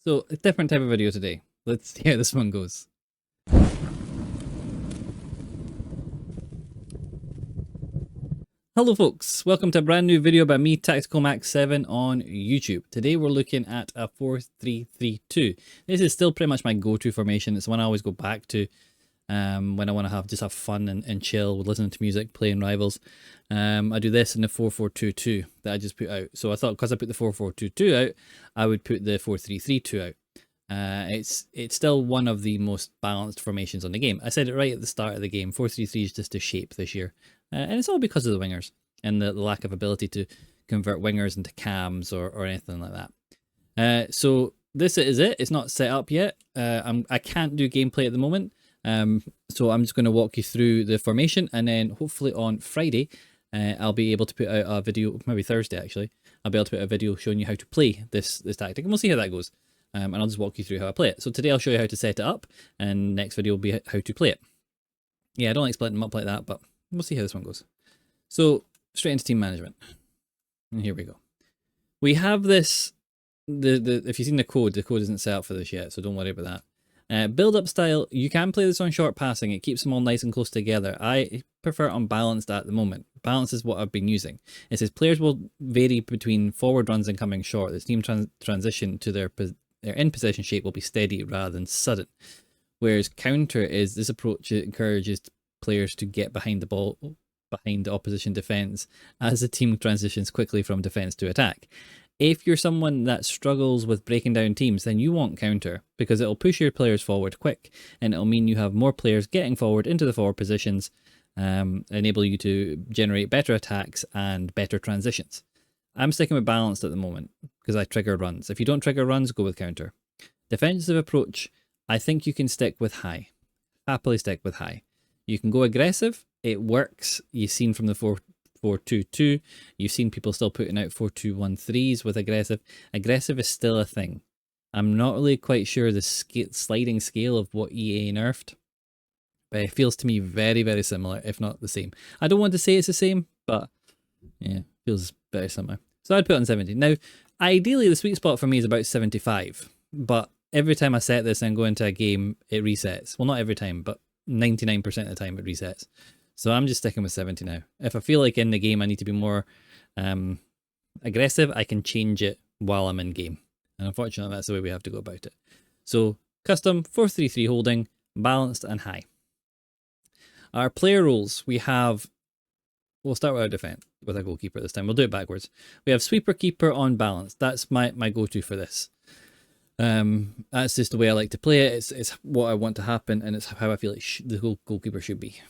So, a different type of video today. Let's see how this one goes. Hello folks, welcome to a brand new video by me, Tactical Max 7 on YouTube. Today we're looking at a 4-3-3-2. This is still pretty much my go-to formation. It's one I always go back to when I want to just have fun and chill with listening to music, playing rivals. I do this in the 4-4-2-2 that I just put out. So I thought because I put the 4-4-2-2 out, I would put the 4-3-3-2 out. It's still one of the most balanced formations on the game. I said it right at the start of the game. 4-3-3 is just a shape this year. And it's all because of the wingers and the lack of ability to convert wingers into cams or anything like that. So this is it. It's not set up yet. I can't do gameplay at the moment. So I'm just going to walk you through the formation, and then hopefully on Friday, I'll be able to put out a video, maybe Thursday actually, I'll be able to put a video showing you how to play this tactic, and we'll see how that goes. And I'll just walk you through how I play it. So today I'll show you how to set it up, and next video will be how to play it. Yeah, I don't like splitting them up like that, but we'll see how this one goes. So straight into team management. And here we go. We have this, if you've seen the code isn't set up for this yet, so don't worry about that. Build up style, you can play this on short passing. It keeps them all nice and close together. I prefer it unbalanced at the moment. Balance is what I've been using. It says players will vary between forward runs and coming short. The team transition to their in possession shape will be steady rather than sudden. Whereas counter is this approach, it encourages players to get behind the ball, behind the opposition defense, as the team transitions quickly from defense to attack. If you're someone that struggles with breaking down teams, then you want counter, because it'll push your players forward quick, and it'll mean you have more players getting forward into the forward positions, enable you to generate better attacks and better transitions. I'm sticking with balanced at the moment because I trigger runs. If you don't trigger runs, go with counter. Defensive approach, I think you can stick with high. Happily stick with high. You can go aggressive. It works. You've seen from the 4-4-2-2. You've seen people still putting out 4-2-1-3s with aggressive. Aggressive is still a thing. I'm not really quite sure the sliding scale of what EA nerfed, but it feels to me very, very similar, if not the same. I don't want to say it's the same, but yeah, feels very similar. So I'd put it on 70. Now, ideally, the sweet spot for me is about 75, but every time I set this and go into a game, it resets. Well, not every time, but 99% of the time it resets. So I'm just sticking with 70 now. If I feel like in the game I need to be more aggressive, I can change it while I'm in game. And unfortunately, that's the way we have to go about it. So custom 4-3-3 holding, balanced and high. Our player roles, we have, we'll start with our defense, with a goalkeeper this time. We'll do it backwards. We have sweeper keeper on balance. That's my go-to for this. That's just the way I like to play it. It's what I want to happen, and it's how I feel like the goalkeeper should be.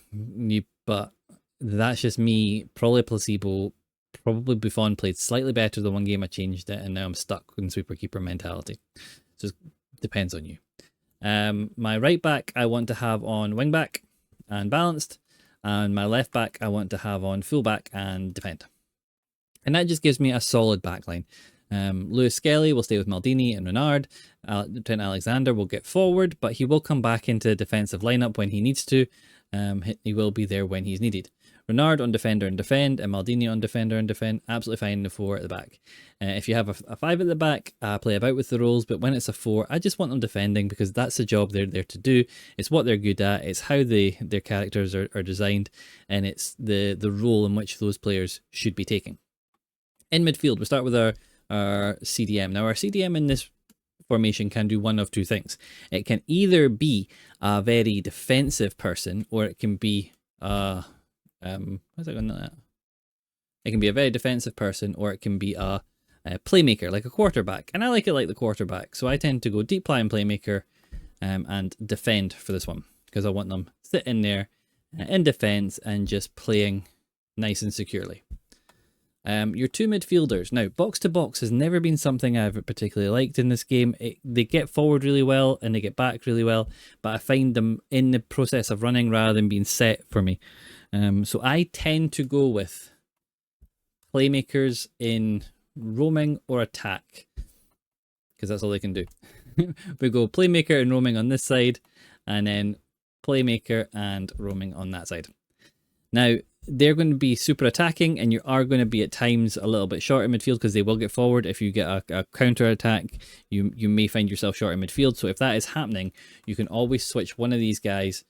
But that's just me. Probably placebo. Probably Buffon played slightly better the one game I changed it, and now I'm stuck in sweeper keeper mentality. So it depends on you. My right back I want to have on wing back and balanced, and my left back I want to have on full back and defend. And that just gives me a solid backline. Lewis Skelly will stay with Maldini and Renard. Trent Alexander will get forward, but he will come back into defensive lineup when he needs to. He will be there when he's needed. Renard on defender and defend, and Maldini on defender and defend. Absolutely fine. The 4 at the back. If you have a 5 at the back, play about with the roles. But when it's a 4, I just want them defending, because that's the job they're there to do. It's what they're good at. It's how their characters are designed, and it's the role in which those players should be taking. In midfield, we start with our CDM. Now, our CDM in this formation can do one of two things. It can either be a very defensive person, or it can be how's that going to? It can be a very defensive person, or it can be a playmaker, like a quarterback. And I like it like the quarterback, so I tend to go deep line playmaker and defend for this one, because I want them sitting there in defense and just playing nice and securely. Your 2 midfielders. Now, box to box has never been something I've particularly liked in this game. They get forward really well and they get back really well, but I find them in the process of running rather than being set for me. So I tend to go with playmakers in roaming or attack, because that's all they can do. We go playmaker and roaming on this side, and then playmaker and roaming on that side. Now, they're going to be super attacking, and you are going to be at times a little bit short in midfield because they will get forward. If you get a counter attack, you may find yourself short in midfield. So if that is happening, you can always switch one of these guys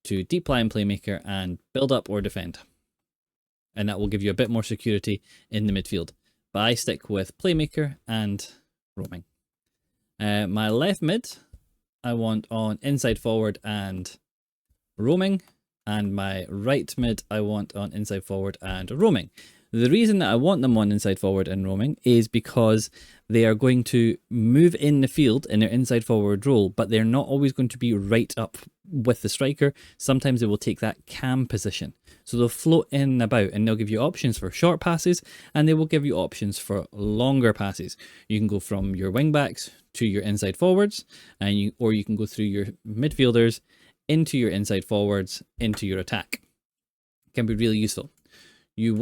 to deep line playmaker and build up or defend. And that will give you a bit more security in the midfield. But I stick with playmaker and roaming. My left mid, I want on inside forward and roaming. And my right mid, I want on inside forward and roaming. The reason that I want them on inside forward and roaming is because they are going to move in the field in their inside forward role, but they're not always going to be right up with the striker. Sometimes they will take that cam position. So they'll float in and about, and they'll give you options for short passes, and they will give you options for longer passes. You can go from your wing backs to your inside forwards, or you can go through your midfielders into your inside forwards, into your attack. It can be really useful. You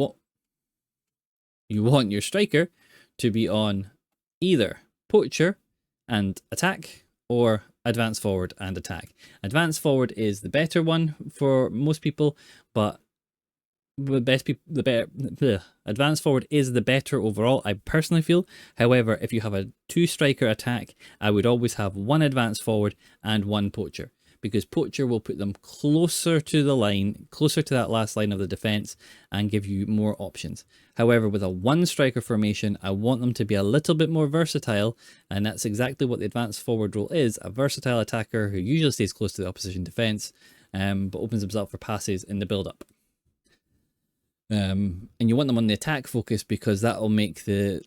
want your striker to be on either poacher and attack, or advance forward and attack. Advance forward is the better one for most people, but advance forward is the better overall, I personally feel. However, if you have a 2-striker attack, I would always have one advance forward and one poacher, because poacher will put them closer to the line, closer to that last line of the defense, and give you more options. However, with a 1-striker formation, I want them to be a little bit more versatile, and that's exactly what the advanced forward role is: a versatile attacker who usually stays close to the opposition defense, but opens himself for passes in the build-up. And you want them on the attack focus, because that will make the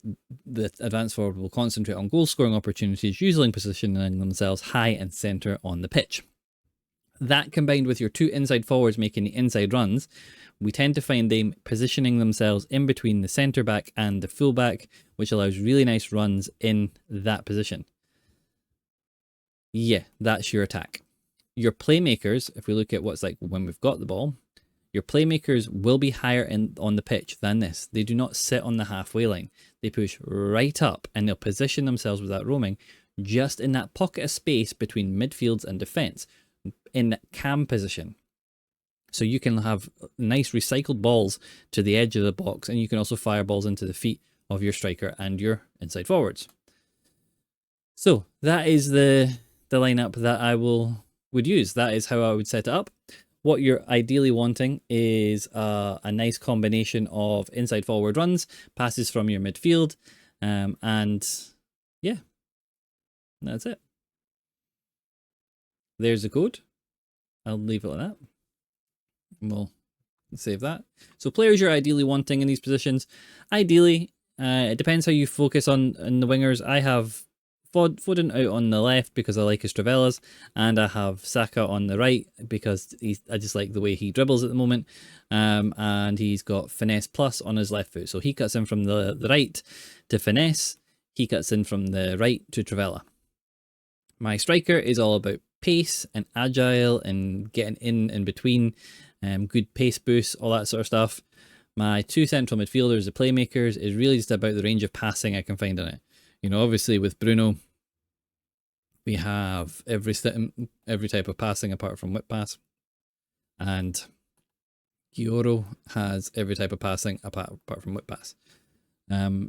advanced forward will concentrate on goal scoring opportunities, usually positioning themselves high and centre on the pitch. That combined with your 2 inside forwards making the inside runs, we tend to find them positioning themselves in between the centre back and the full back, which allows really nice runs in that position. Yeah, that's your attack. Your playmakers, if we look at what's like when we've got the ball, your playmakers will be higher on the pitch than this. They do not sit on the halfway line. They push right up, and they'll position themselves with that roaming just in that pocket of space between midfields and defence, in that cam position. So you can have nice recycled balls to the edge of the box, and you can also fire balls into the feet of your striker and your inside forwards. So that is the lineup that I would use. That is how I would set it up. What you're ideally wanting is a nice combination of inside forward runs, passes from your midfield, and yeah, that's it. There's the code. I'll leave it like that. We'll save that. So players you're ideally wanting in these positions. Ideally, it depends how you focus on the wingers. I have Foden out on the left because I like his Travellas, and I have Saka on the right because I just like the way he dribbles at the moment, and he's got finesse plus on his left foot. So he cuts in from the right to finesse, he cuts in from the right to Travella. My striker is all about pace and agile and getting in between, good pace boost, all that sort of stuff. My 2 central midfielders, the playmakers, is really just about the range of passing I can find in it. You know, obviously with Bruno, we have every type of passing apart from whip pass, and Gioro has every type of passing apart from whip pass.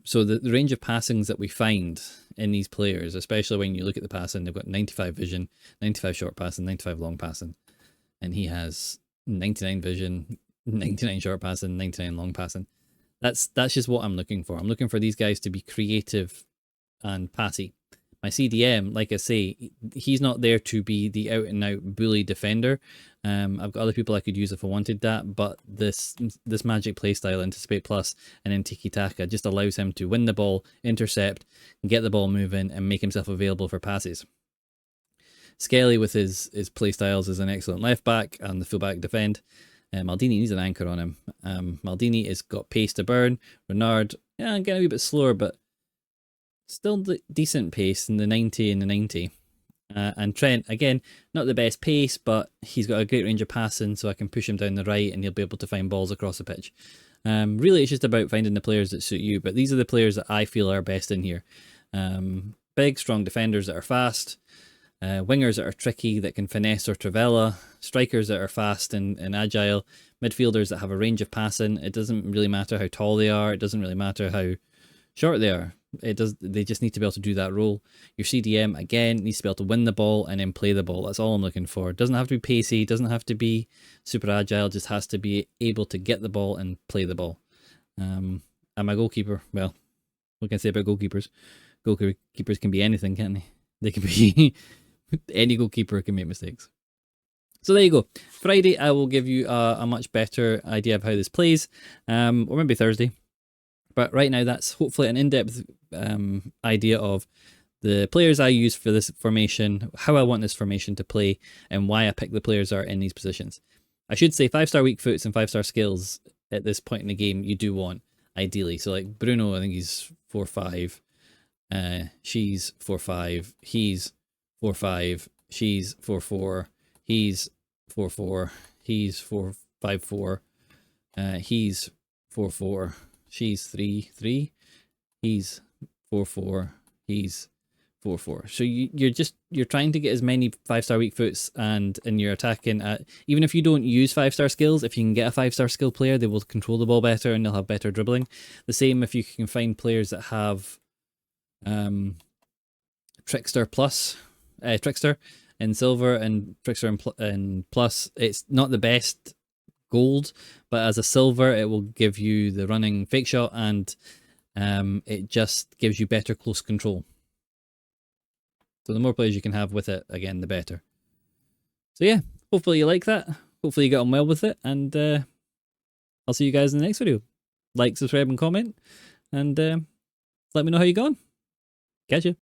So the range of passings that we find in these players, especially when you look at the passing, they've got 95 vision, 95 short passing, 95 long passing, and he has 99 vision, 99 short passing, 99 long passing. That's just what I'm looking for. I'm looking for these guys to be creative and passy. My CDM, like I say, he's not there to be the out and out bully defender. I've got other people I could use if I wanted that, but this magic playstyle, Anticipate Plus and then Tiki Taka, just allows him to win the ball, intercept, get the ball moving, and make himself available for passes. Skelly with his playstyles is an excellent left back and the full back defend. Maldini needs an anchor on him. Maldini has got pace to burn. Renard, yeah, getting a wee bit slower, but still decent pace in the 90 and the 90. And Trent, again, not the best pace, but he's got a great range of passing, so I can push him down the right and he'll be able to find balls across the pitch. Really, it's just about finding the players that suit you, but these are the players that I feel are best in here. Big, strong defenders that are fast, wingers that are tricky, that can finesse or trivela, strikers that are fast and agile, midfielders that have a range of passing. It doesn't really matter how tall they are. It doesn't really matter how short they are. They just need to be able to do that role. Your CDM, again, needs to be able to win the ball and then play the ball. That's all I'm looking for. It doesn't have to be pacey, doesn't have to be super agile, just has to be able to get the ball and play the ball. And my goalkeeper, well, what can I say about goalkeepers? Goalkeepers can be anything, can't they? They can be any goalkeeper can make mistakes. So there you go. Friday, I will give you a much better idea of how this plays, or maybe Thursday. But right now, that's hopefully an in-depth idea of the players I use for this formation, how I want this formation to play, and why I pick the players that are in these positions. I should say 5-star weak foots and 5-star skills at this point in the game you do want, ideally. So like Bruno, I think he's 4-5. She's 4-5. He's 4-5. She's 4-4. He's 4-4. He's 4-5-4. He's 4-4. She's 3-3. He's 4-4. He's 4-4. So you're trying to get as many 5-star weak foots, and you're attacking at, even if you don't use 5-star skills, if you can get a 5-star skill player, they will control the ball better and they'll have better dribbling. The same if you can find players that have Trickster plus, Trickster in silver and Trickster in plus. It's not the best gold, but as a silver it will give you the running fake shot, and it just gives you better close control. So the more players you can have with it, again, the better. So yeah, hopefully you like that. Hopefully you get on well with it, and I'll see you guys in the next video. Like, subscribe and comment, and let me know how you going. Catch you.